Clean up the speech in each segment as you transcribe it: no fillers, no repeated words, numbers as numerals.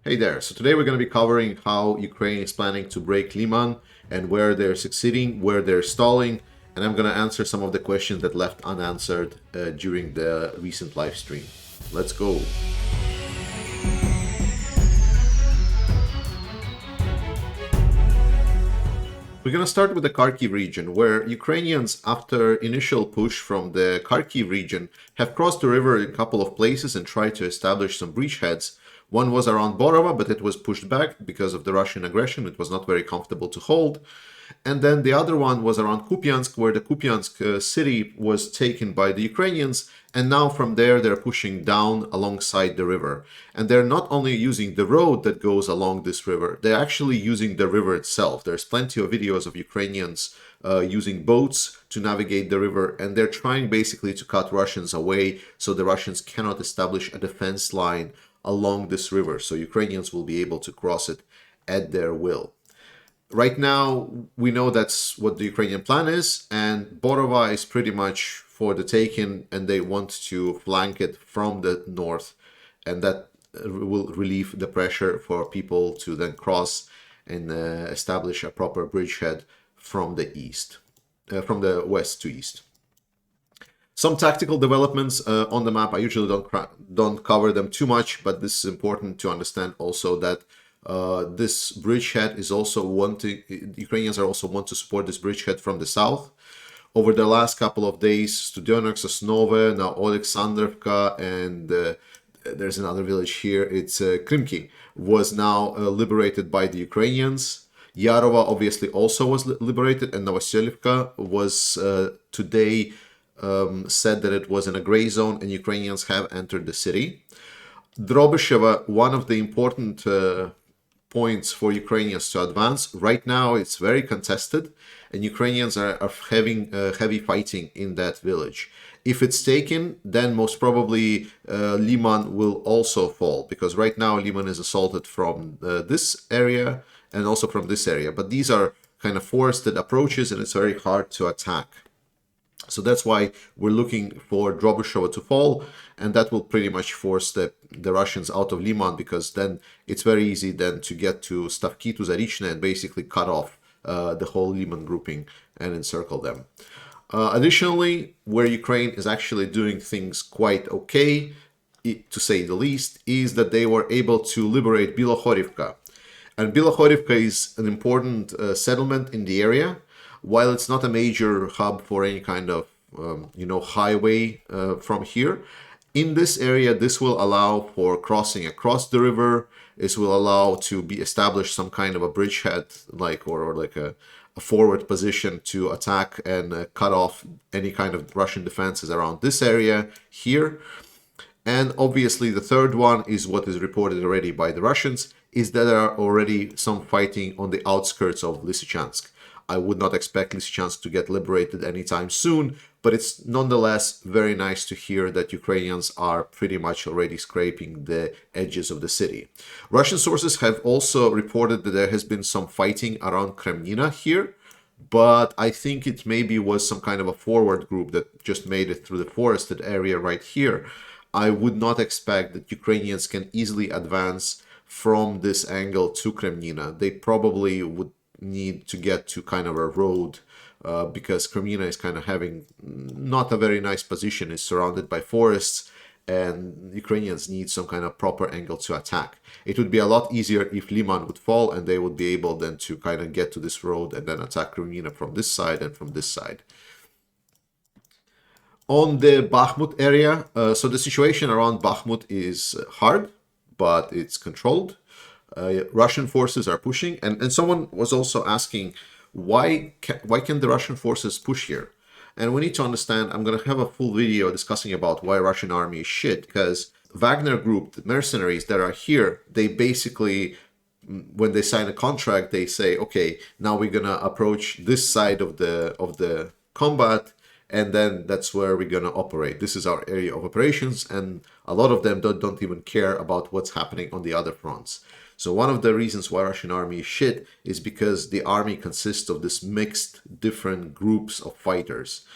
Hey there. So today we're going to be covering how Ukraine is planning to break Liman and where they're succeeding, where they're stalling, and I'm going to answer some of the questions that left unanswered during the recent live stream. Let's go. We're going to start with the Kharkiv region, where Ukrainians, after initial push from the Kharkiv region, have crossed the river in a couple of places and tried to establish some breachheads. One was around Borova, but it was pushed back because of the Russian aggression. It was not very comfortable to hold. And then the other one was around Kupiansk, where the Kupiansk city was taken by the Ukrainians. And now from there, they're pushing down alongside the river. And they're not only using the road that goes along this river, they're actually using the river itself. There's plenty of videos of Ukrainians using boats to navigate the river. And they're trying basically to cut Russians away so the Russians cannot establish a defense line along this river. So Ukrainians will be able to cross it at their will. Right now, we know that's what the Ukrainian plan is, and Borova is pretty much for the taking, and they want to flank it from the north, and that will relieve the pressure for people to then cross and establish a proper bridgehead from the east, from the west to east. Some tactical developments on the map. I usually don't cover them too much, but this is important to understand also that this bridgehead is also wanting, Ukrainians are also want to support this bridgehead from the south. Over the last couple of days, Studenok, Sosnove, now Alexandrovka, and there's another village here, it's Krimki, was now liberated by the Ukrainians. Yarova obviously also was liberated, and Novoselivka was today said that it was in a gray zone and Ukrainians have entered the city. Drobysheva, one of the important points for Ukrainians to advance. Right now, it's very contested, and Ukrainians are having heavy fighting in that village. If it's taken, then most probably Liman will also fall, because right now Liman is assaulted from this area and also from this area. But these are kind of forested approaches, and it's very hard to attack. So that's why we're looking for Drobysheva to fall, and that will pretty much force the Russians out of Liman, because then it's very easy then to get to Stavki, to Zarichne, and basically cut off the whole Liman grouping and encircle them. Additionally, where Ukraine is actually doing things quite okay, to say the least, is that they were able to liberate Bilohorivka. And Bilohorivka is an important settlement in the area. While it's not a major hub for any kind of, highway from here, in this area, this will allow for crossing across the river. This will allow to be established some kind of a bridgehead, or like a forward position to attack and cut off any kind of Russian defenses around this area here. And obviously, the third one is what is reported already by the Russians, is that there are already some fighting on the outskirts of Lysychansk. I would not expect Lysychansk to get liberated anytime soon, but it's nonetheless very nice to hear that Ukrainians are pretty much already scraping the edges of the city. Russian sources have also reported that there has been some fighting around Kremnina here, but I think it maybe was some kind of a forward group that just made it through the forested area right here. I would not expect that Ukrainians can easily advance from this angle to Kremnina. They probably would need to get to kind of a road because Kremnina is kind of having not a very nice position. It's surrounded by forests, and Ukrainians need some kind of proper angle to attack. It would be a lot easier if Liman would fall and they would be able then to kind of get to this road and then attack Kremnina from this side and from this side. On the Bakhmut area, so the situation around Bakhmut is hard, but it's controlled. Russian forces are pushing, and someone was also asking why can the Russian forces push here? And we need to understand, I'm going to have a full video discussing about why Russian army is shit, because Wagner group, the mercenaries that are here, they basically, when they sign a contract, they say, okay, now we're going to approach this side of the combat, and then that's where we're going to operate. This is our area of operations, and a lot of them don't even care about what's happening on the other fronts. So one of the reasons why Russian army is shit is because the army consists of this mixed different groups of fighters.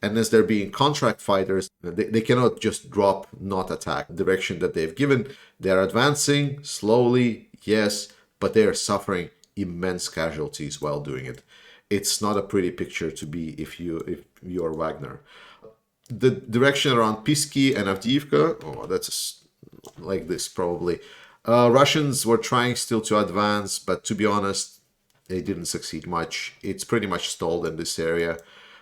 And as they're being contract fighters, they cannot just drop, not attack the direction that they've given. They're advancing slowly, yes, but they are suffering immense casualties while doing it. It's not a pretty picture to be if you are Wagner. The direction around Pisky and Avdiivka, oh, that's like this probably. Russians were trying still to advance, but to be honest, they didn't succeed much. It's pretty much stalled in this area.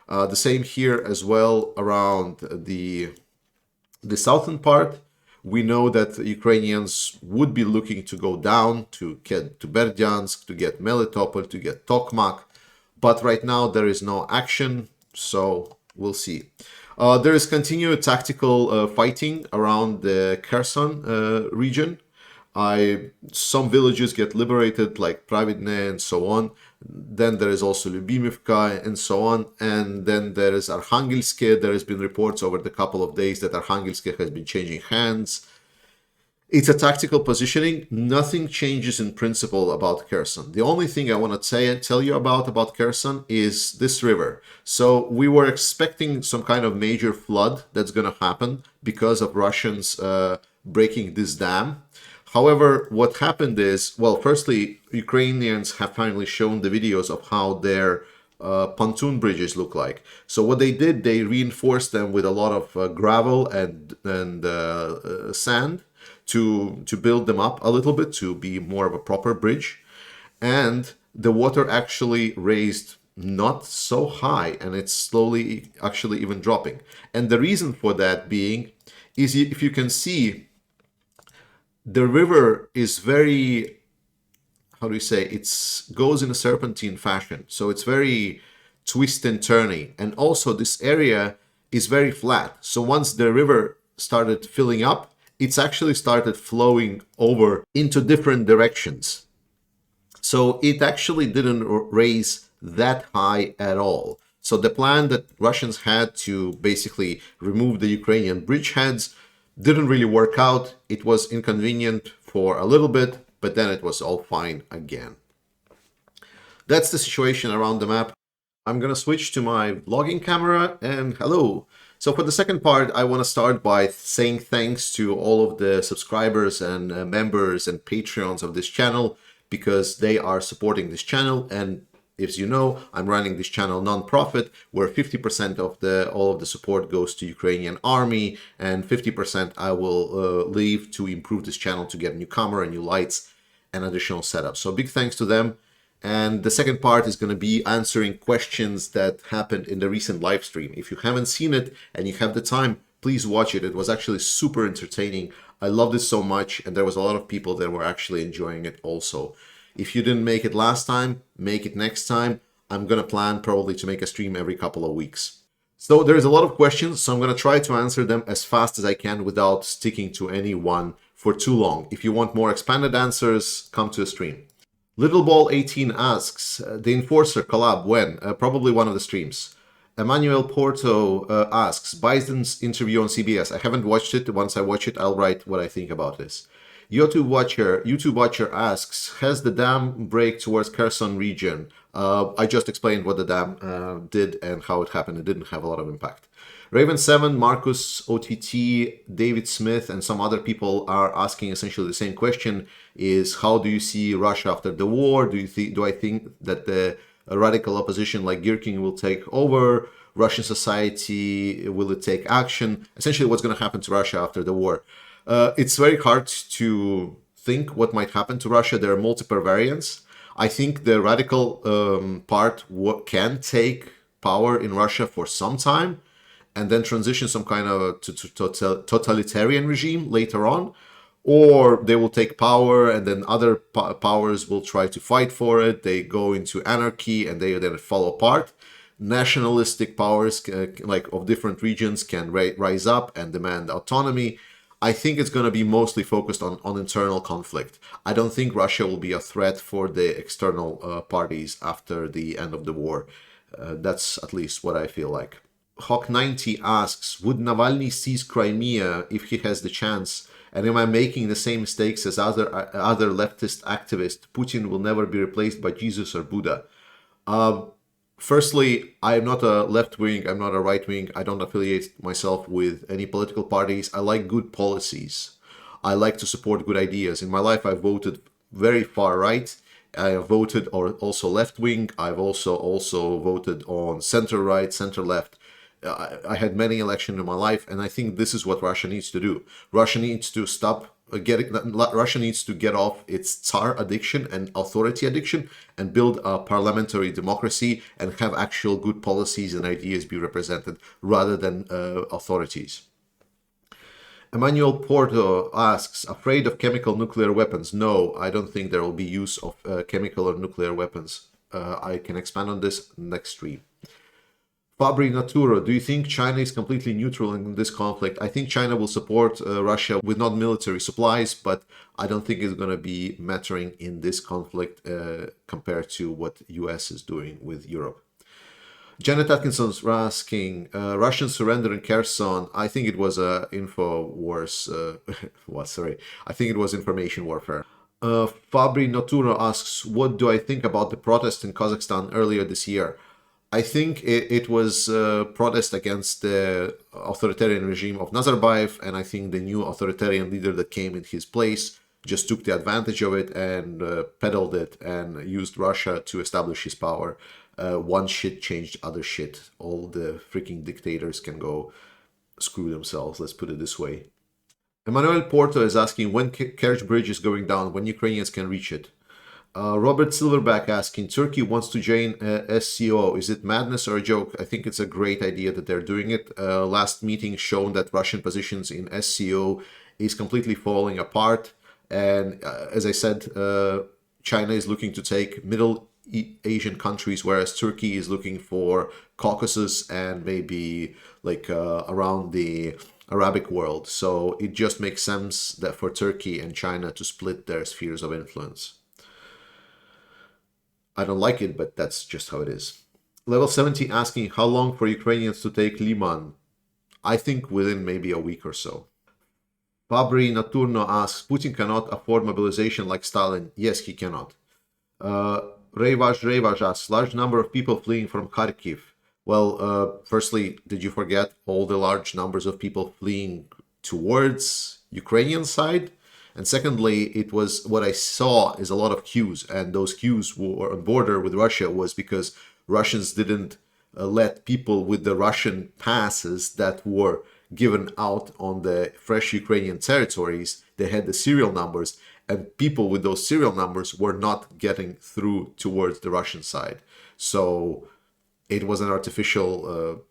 The same here as well around the southern part. We know that the Ukrainians would be looking to go down to get to Berdyansk, to get Melitopol, to get Tokmak, but right now there is no action, so we'll see. There is continued tactical fighting around the Kherson region. Some villages get liberated, like Pravidne and so on. Then there is also Lyubimivka and so on. And then there is Arkhangelsk. There has been reports over the couple of days that Arkhangelsk has been changing hands. It's a tactical positioning. Nothing changes in principle about Kherson. The only thing I want to tell you about Kherson is this river. So we were expecting some kind of major flood that's going to happen because of Russians breaking this dam. However, what happened is, well, firstly, Ukrainians have finally shown the videos of how their pontoon bridges look like. So what they did, they reinforced them with a lot of gravel and sand to build them up a little bit to be more of a proper bridge. And the water actually raised not so high, and it's slowly actually even dropping. And the reason for that being is, if you can see, the river is very, how do you say, it goes in a serpentine fashion. So it's very twist and turny. And also this area is very flat. So once the river started filling up, it's actually started flowing over into different directions. So it actually didn't raise that high at all. So the plan that Russians had to basically remove the Ukrainian bridgeheads didn't really work out. It was inconvenient for a little bit, but then it was all fine again. That's the situation around the map. I'm going to switch to my vlogging camera, and hello. So for the second part, I want to start by saying thanks to all of the subscribers and members and Patreons of this channel, because they are supporting this channel. And as you know, I'm running this channel non-profit, where 50% of all of the support goes to Ukrainian army, and 50% I will leave to improve this channel, to get a new camera, new lights, and additional setup. So big thanks to them. And the second part is going to be answering questions that happened in the recent live stream. If you haven't seen it and you have the time, please watch it. It was actually super entertaining. I loved it so much, and there was a lot of people that were actually enjoying it also. If you didn't make it last time, make it next time. I'm going to plan probably to make a stream every couple of weeks. So there's a lot of questions, so I'm going to try to answer them as fast as I can without sticking to any one for too long. If you want more expanded answers, come to the stream. Littleball18 asks, the Enforcer collab when? Probably one of the streams. Emmanuel Porto asks, Biden's interview on CBS. I haven't watched it. Once I watch it, I'll write what I think about this. YouTube Watcher asks, has the dam break towards Kherson region? I just explained what the dam did and how it happened. It didn't have a lot of impact. Raven7, Marcus, OTT, David Smith, and some other people are asking essentially the same question, is how do you see Russia after the war? Do I think that the radical opposition like Girkin will take over Russian society? Will it take action? Essentially, what's going to happen to Russia after the war? It's very hard to think what might happen to Russia. There are multiple variants. I think the radical part can take power in Russia for some time, and then transition some kind of totalitarian regime later on, or they will take power and then other powers will try to fight for it. They go into anarchy and they then fall apart. Nationalistic powers like of different regions can rise up and demand autonomy. I think it's going to be mostly focused on internal conflict. I don't think Russia will be a threat for the external parties after the end of the war. That's at least what I feel like. Hawk90 asks, would Navalny seize Crimea if he has the chance? And am I making the same mistakes as other leftist activists? Putin will never be replaced by Jesus or Buddha. Firstly, I'm not a left wing, I'm not a right wing. I don't affiliate myself with any political parties. I like good policies. I like to support good ideas. In my life, I've voted very far right. I have voted or also left wing. I've also voted on center right, center left. I had many elections in my life, and I think this is what Russia needs to do. Russia needs to stop getting. Russia needs to get off its Tsar addiction and authority addiction, and build a parliamentary democracy and have actual good policies and ideas be represented rather than authorities. Emmanuel Porto asks, afraid of chemical nuclear weapons? No, I don't think there will be use of chemical or nuclear weapons. I can expand on this next stream. Fabri Naturo, do you think China is completely neutral in this conflict? I think China will support Russia with not military supplies, but I don't think it's going to be mattering in this conflict compared to what US is doing with Europe. Janet Atkinson's asking, Russian surrender in Kherson. I think it was info wars. Sorry. I think it was information warfare. Fabri Naturo asks, what do I think about the protest in Kazakhstan earlier this year? I think it was a protest against the authoritarian regime of Nazarbayev, and I think the new authoritarian leader that came in his place just took the advantage of it and peddled it and used Russia to establish his power. One shit changed other shit. All the freaking dictators can go screw themselves, let's put it this way. Emmanuel Porto is asking when Kerch Bridge is going down, when Ukrainians can reach it. Robert Silverback asking, Turkey wants to join SCO. Is it madness or a joke? I think it's a great idea that they're doing it. Last meeting shown that Russian positions in SCO is completely falling apart. And as I said, China is looking to take Middle Asian countries, whereas Turkey is looking for Caucasus and maybe like around the Arabic world. So it just makes sense that for Turkey and China to split their spheres of influence. I don't like it, but that's just how it is. Level 70 asking how long for Ukrainians to take Liman? I think within maybe a week or so. Fabri Naturno asks, Putin cannot afford mobilization like Stalin. Yes, he cannot. Revaj asks, large number of people fleeing from Kharkiv. Well, firstly, did you forget all the large numbers of people fleeing towards Ukrainian side? And secondly, it was what I saw is a lot of queues, and those queues were on border with Russia was because Russians didn't let people with the Russian passes that were given out on the fresh Ukrainian territories. They had the serial numbers, and people with those serial numbers were not getting through towards the Russian side. So it was an artificial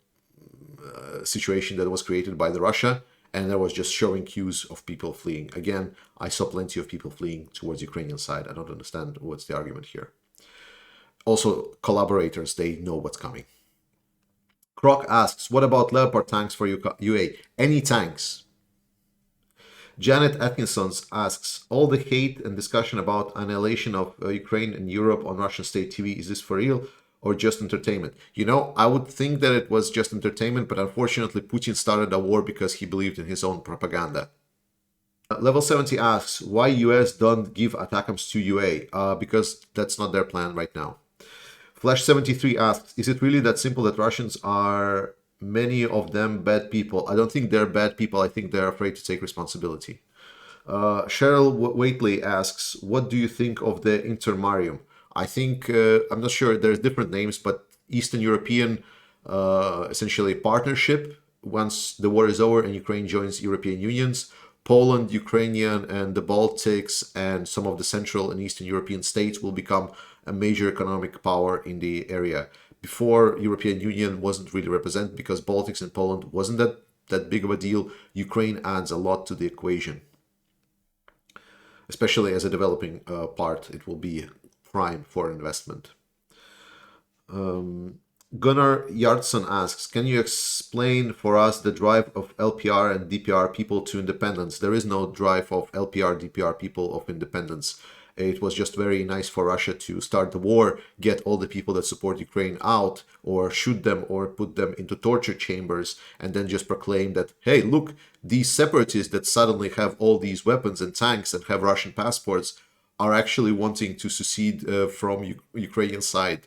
situation that was created by the Russia, and that was just showing queues of people fleeing. Again, I saw plenty of people fleeing towards Ukrainian side. I don't understand what's the argument here. Also, collaborators, they know what's coming. Croc asks, what about Leopard tanks for UA? Any tanks? Janet Atkinson asks, all the hate and discussion about annihilation of Ukraine and Europe on Russian state TV, is this for real or just entertainment? You know, I would think that it was just entertainment, but unfortunately Putin started a war because he believed in his own propaganda. Level 70 asks, why US don't give ATACMS to UA? Because that's not their plan right now. Flash 73 asks, is it really that simple that Russians are many of them bad people? I don't think they're bad people. I think they're afraid to take responsibility. Cheryl Waitley asks, what do you think of the Intermarium? I think, I'm not sure, there's different names, but Eastern European, essentially partnership. Once the war is over and Ukraine joins European Unions, Poland, Ukrainian, and the Baltics, and some of the Central and Eastern European states will become a major economic power in the area. Before, European Union wasn't really represented because Baltics and Poland wasn't that big of a deal. Ukraine adds a lot to the equation. Especially as a developing part, it will be prime for investment. Gunnar Yardson asks, can you explain for us the drive of LPR and DPR people to independence? There is no drive of LPR, DPR people of independence. It was just very nice for Russia to start the war, get all the people that support Ukraine out, or shoot them, or put them into torture chambers, and then just proclaim that, hey, look, these separatists that suddenly have all these weapons and tanks and have Russian passports are actually wanting to secede from Ukrainian side.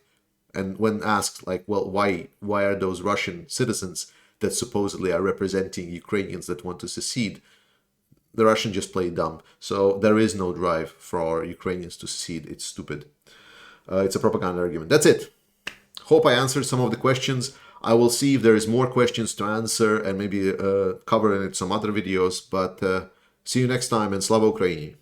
And when asked, like, well, why are those Russian citizens that supposedly are representing Ukrainians that want to secede, the Russians just play dumb. So there is no drive for Ukrainians to secede. It's stupid. It's a propaganda argument. That's it. Hope I answered some of the questions. I will see if there is more questions to answer and maybe cover in some other videos. But see you next time, and Slava Ukraini!